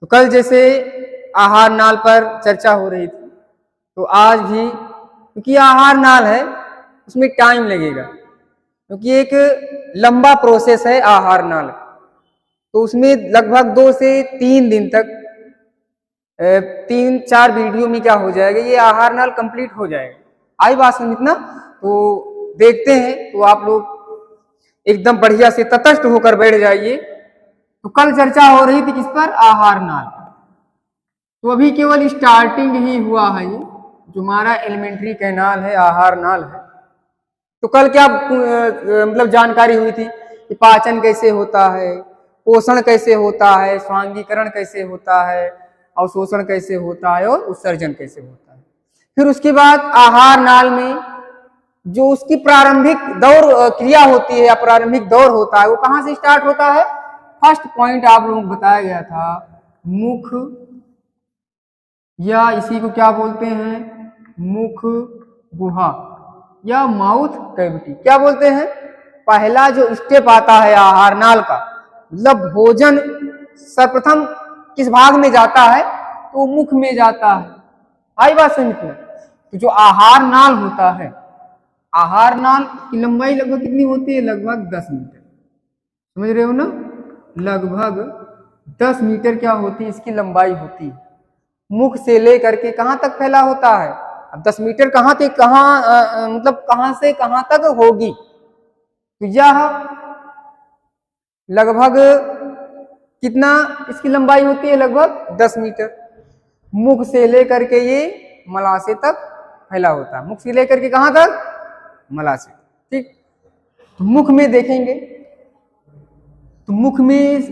तो कल जैसे आहार नाल पर चर्चा हो रही थी, तो आज भी क्योंकि आहार नाल है उसमें टाइम लगेगा, क्योंकि एक लंबा प्रोसेस है आहार नाल, तो उसमें लगभग 2 से 3 दिन तक 3-4 वीडियो में क्या हो जाएगा, ये आहार नाल कंप्लीट हो जाएगा। आई बात समझ ना? तो देखते हैं, तो आप लोग एकदम बढ़िया से तटस्थ होकर बैठ जाइए। तो कल चर्चा हो रही थी किस पर? आहार नाल। तो अभी केवल स्टार्टिंग ही हुआ है, ये जो हमारा एलिमेंट्री कैनाल है, आहार नाल है। तो कल क्या मतलब जानकारी हुई थी कि पाचन कैसे होता है, पोषण कैसे होता है, स्वांगीकरण कैसे होता है, अवशोषण कैसे होता है और उत्सर्जन कैसे होता है। फिर उसके बाद आहार नाल में जो उसकी प्रारंभिक दौर क्रिया होती है या प्रारंभिक दौर होता है, वो कहाँ से स्टार्ट होता है? फर्स्ट पॉइंट आप लोगों को बताया गया था, मुख, या इसी को क्या बोलते हैं? मुख गुहा या माउथ कैविटी। क्या बोलते हैं? पहला जो स्टेप आता है आहार नाल का, मतलब भोजन सर्वप्रथम किस भाग में जाता है? तो मुख में जाता है। आई बात समझ में? तो जो आहार नाल होता है, आहार नाल की लंबाई लगभग कितनी होती है? लगभग 10 मीटर। समझ रहे हो ना? लगभग 10 मीटर क्या होती है? इसकी लंबाई होती है। मुख से लेकर के कहां तक फैला होता है? अब 10 मीटर कहां तक, मतलब कहां से कहां तक होगी? तो यह लगभग कितना इसकी लंबाई होती है? लगभग 10 मीटर। मुख से लेकर के ये मलाशय तक फैला होता है। मुख से लेकर के कहां तक? मलाशय। ठीक। तो मुख में देखेंगे, तो मुख में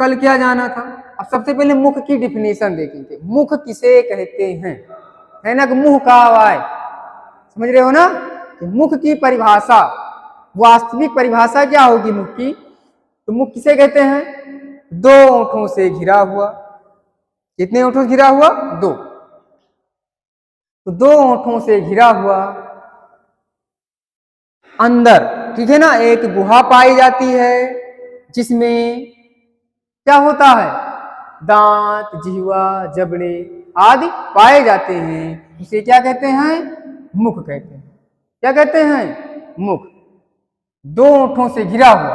कल क्या जाना था? अब सबसे पहले मुख की डिफिनेशन देखेंगे। मुख किसे कहते हैं? है ना कि मुंह का आवाज, समझ रहे हो ना? तो मुख की परिभाषा, वास्तविक परिभाषा क्या होगी मुख की? तो मुख किसे कहते हैं? 2 ओंठों से घिरा हुआ। कितने ओंठों से घिरा हुआ? 2। तो 2 ओंठों से घिरा हुआ अंदर, ठीक है ना, एक गुहा पाई जाती है जिसमें क्या होता है? दांत, जिह्वा, जबड़े आदि पाए जाते हैं। उसे क्या कहते हैं? मुख कहते हैं। क्या कहते हैं? मुख। 2 ओंठों से घिरा हुआ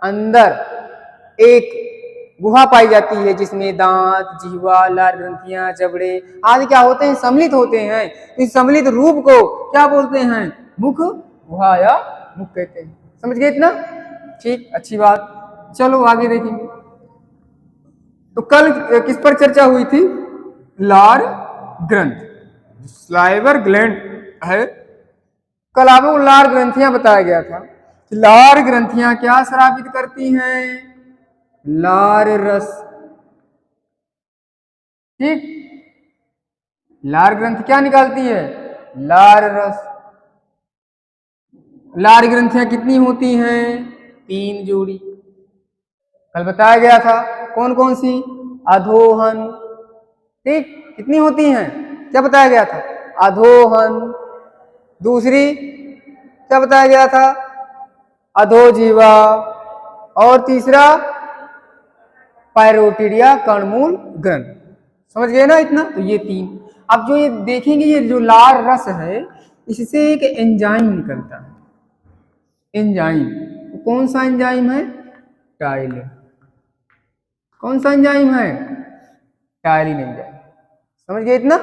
अंदर एक गुहा पाई जाती है जिसमें दांत, जिह्वा, लार ग्रंथियां, जबड़े आदि क्या होते हैं? सम्मिलित होते हैं। इस सम्मिलित रूप को क्या बोलते हैं? मुख गुहा या मुख कहते हैं। समझ गए इतना? ठीक, अच्छी बात। चलो आगे देखेंगे। तो कल किस पर चर्चा हुई थी? लार ग्रंथ, स्लाइवर ग्लैंड है। कल आपको लार ग्रंथियां बताया गया था कि लार ग्रंथियां क्या स्रावित करती हैं? लार रस। ठीक। लार ग्रंथ क्या निकालती है? लार रस। लार ग्रंथियां कितनी होती हैं? 3 जोड़ी। कल बताया गया था। कौन कौन सी? अधोहन। ठीक, कितनी होती हैं? क्या बताया गया था? अधोहन। दूसरी क्या बताया गया था? अधोजीवा। और तीसरा पैरोटिडिया कर्णमूल ग्रंथ। समझ गए ना इतना? तो ये 3। अब जो ये देखेंगे, ये जो लार रस है, इससे एक एंजाइम निकलता है। एंजाइम कौन सा एंजाइम है? टाइलिन। कौन सा एंजाइम है? Ptyalin enzyme. समझ गए इतना?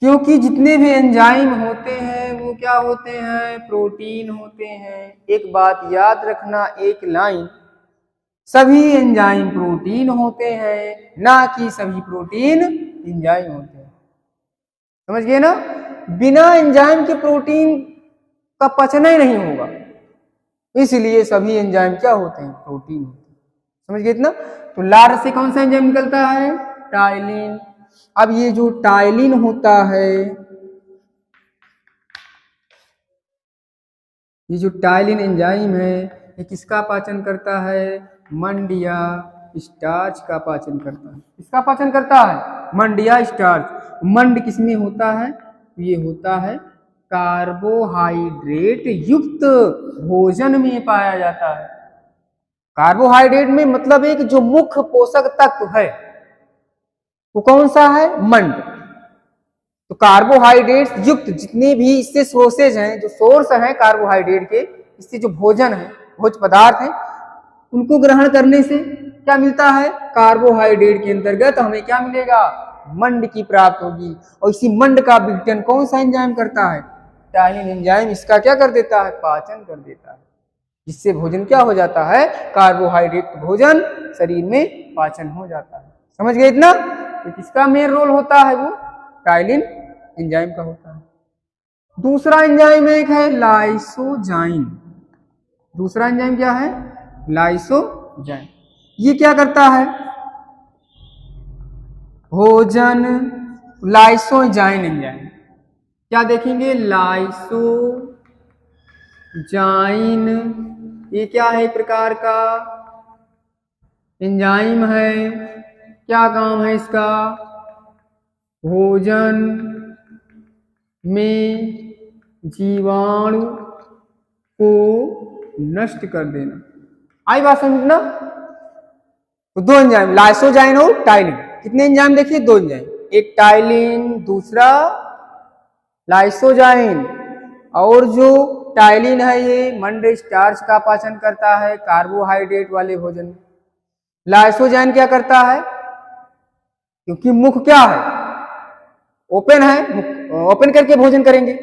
क्योंकि जितने भी एंजाइम होते हैं वो क्या होते हैं? प्रोटीन होते हैं। एक बात याद रखना, एक लाइन, सभी एंजाइम प्रोटीन होते हैं, ना कि सभी प्रोटीन एंजाइम होते हैं। समझ गए ना? बिना एंजाइम के प्रोटीन का पचना ही नहीं होगा, इसलिए सभी एंजाइम क्या होते हैं? प्रोटीन होते हैं। समझ गए इतना? तो लार से कौन सा एंजाइम निकलता है? टाइलिन। अब ये जो टाइलिन होता है, ये जो टाइलिन एंजाइम है, ये किसका पाचन करता है? मंडिया स्टार्च का पाचन करता है। किसका पाचन करता है? मंडिया स्टार्च। मंड किसमें होता है? ये होता है कार्बोहाइड्रेट युक्त भोजन में पाया जाता है। कार्बोहाइड्रेट में मतलब एक जो मुख्य पोषक तत्व है वो कौन सा है? मंड। तो कार्बोहाइड्रेट युक्त जितने भी इससे सोर्सेज हैं, जो सोर्स हैं कार्बोहाइड्रेट के, इससे जो भोजन है, भोज्य पदार्थ है, उनको ग्रहण करने से क्या मिलता है? कार्बोहाइड्रेट के अंतर्गत हमें क्या मिलेगा? मंड की प्राप्त होगी। और इसी मंड का विघटन कौन सा एंजाइम करता है? टाइलिन एंजाइम इसका क्या कर देता है? पाचन कर देता है, जिससे भोजन क्या हो जाता है? कार्बोहाइड्रेट भोजन शरीर में पाचन हो जाता है। समझ गए इतना? तो किसका मेन रोल होता है? वो टाइलिन एंजाइम का होता है। दूसरा एंजाइम एक है लाइसोजाइम। दूसरा एंजाइम क्या है? लाइसोजाइम। ये क्या करता है? भोजन, लाइसोजाइम एंजाइम। क्या देखेंगे? लाइसोजाइम, ये क्या है? एक प्रकार का एंजाइम है। क्या काम है इसका? भोजन में जीवाणु को नष्ट कर देना। आई बात समझना? तो दो एंजाइम, लाइसोजाइम और टाइलिन। कितने एंजाइम देखिए? दो एंजाइम, एक टाइलिन, दूसरा लाइसोजाइम। और जो टाइलिन है ये मंड स्टार्च का पाचन करता है कार्बोहाइड्रेट वाले भोजन में। लाइसोजाइम क्या करता है? क्योंकि मुख क्या है? ओपन है, ओपन करके भोजन करेंगे,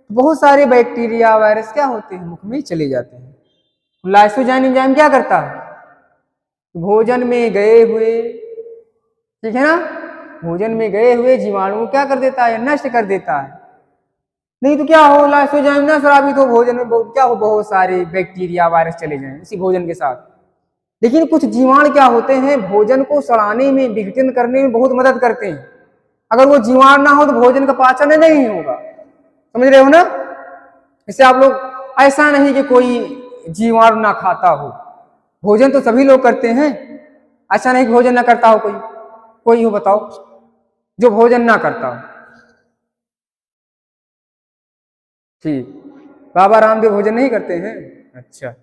बहुत सारे बैक्टीरिया वायरस क्या होते हैं? मुख में चले जाते हैं। लाइसोजाइम एंजाइम क्या करता है? भोजन में गए हुए, ठीक है ना, भोजन में गए हुए जीवाणु क्या कर देता है? नष्ट कर देता है। नहीं तो क्या हो? लाइसोजाइम ना शराबी तो भोजन में क्या हो? बहुत सारे बैक्टीरिया वायरस चले जाएं इसी भोजन के साथ। लेकिन कुछ जीवाणु क्या होते हैं? भोजन को सड़ाने में, विघटन करने में बहुत मदद करते हैं। अगर वो जीवाणु ना हो तो भोजन का पाचन नहीं होगा। समझ रहे हो ना? इससे आप लोग, ऐसा नहीं कि कोई जीवाणु ना खाता हो, भोजन तो सभी लोग करते हैं। ऐसा नहीं कि भोजन ना करता हो कोई हो बताओ जो भोजन ना करता हो? ठीक, बाबा रामदेव भोजन नहीं करते हैं? अच्छा,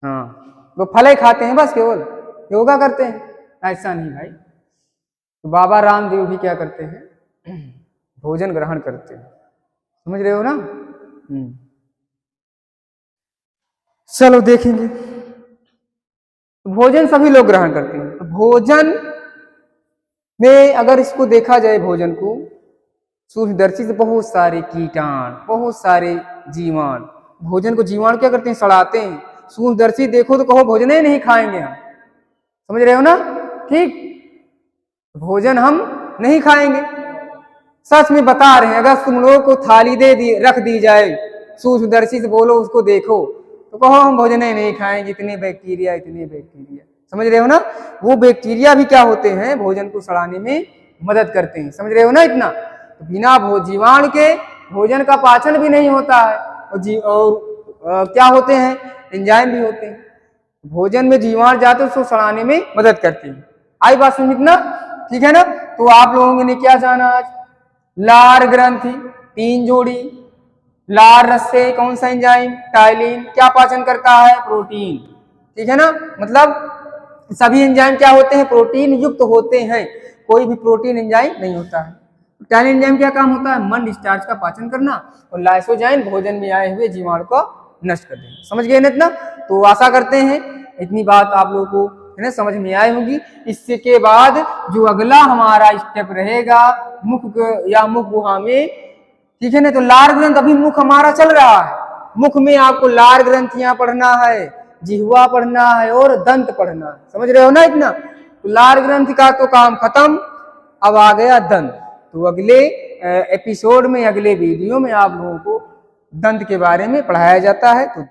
हाँ, वो फल ही खाते हैं बस, केवल योगा करते हैं? ऐसा नहीं भाई, तो बाबा रामदेव भी क्या करते हैं? भोजन ग्रहण करते हैं। समझ रहे हो ना? चलो देखेंगे। भोजन सभी लोग ग्रहण करते हैं। तो भोजन में अगर इसको देखा जाए, भोजन को सूक्ष्मदर्शी से बहुत सारे कीटाणु, बहुत सारे जीवाणु, भोजन को जीवाणु क्या करते हैं? सड़ाते हैं। सूक्ष्मदर्शी देखो तो कहो भोजन ही नहीं खाएंगे हम। समझ रहे हो ना? ठीक, भोजन हम नहीं खाएंगे, सच में बता रहे हैं। अगर तुम लोगों को थाली रख दी जाए, सूक्ष्मदर्शी से बोलो उसको देखो, तो कहो हम भोजन ही नहीं खाएंगे, इतने बैक्टीरिया, इतने बैक्टीरिया। समझ रहे हो ना? वो बैक्टीरिया भी क्या होते हैं? भोजन को सड़ाने में मदद करते हैं। समझ रहे हो ना इतना? तो बिना जीवाणु के भोजन का पाचन भी नहीं होता है। और क्या होते हैं? एंजाइम भी होते हैं। भोजन में जीवाणु जाते उसको सड़ाने में मदद करते हैं। आई बात समझना? ठीक है ना? तो आप लोगों ने क्या जाना आज? लार ग्रंथि 3 जोड़ी, लार रस से कौन सा एंजाइम? टाइलिन। क्या पाचन करता है? प्रोटीन। ठीक है ना? मतलब सभी एंजाइम क्या होते हैं? प्रोटीन युक्त होते हैं, कोई भी प्रोटीन एंजाइम नहीं होता है। टाइलिन एंजाइम क्या काम होता है? मंड स्टार्च का पाचन करना, और लाइसोजाइम भोजन में आए हुए जीवाणु को नष्ट कर देना। समझ गए ना इतना? तो आशा करते हैं इतनी बात आप लोगों को है ना समझ में आई होगी। इससे के बाद जो अगला हमारा स्टेप रहेगा मुख या मुख गुहा में, ठीक है ना, तो लार ग्रंथ, अभी मुख हमारा चल रहा है, मुख में आपको लार ग्रंथियां पढ़ना है, जिह्वा पढ़ना है और दंत पढ़ना है। समझ रहे हो ना इतना? तो लार ग्रंथ का तो काम खत्म, अब आ गया दंत। तो अगले एपिसोड में, अगले वीडियो में आप लोगों को दंत के बारे में पढ़ाया जाता है। तो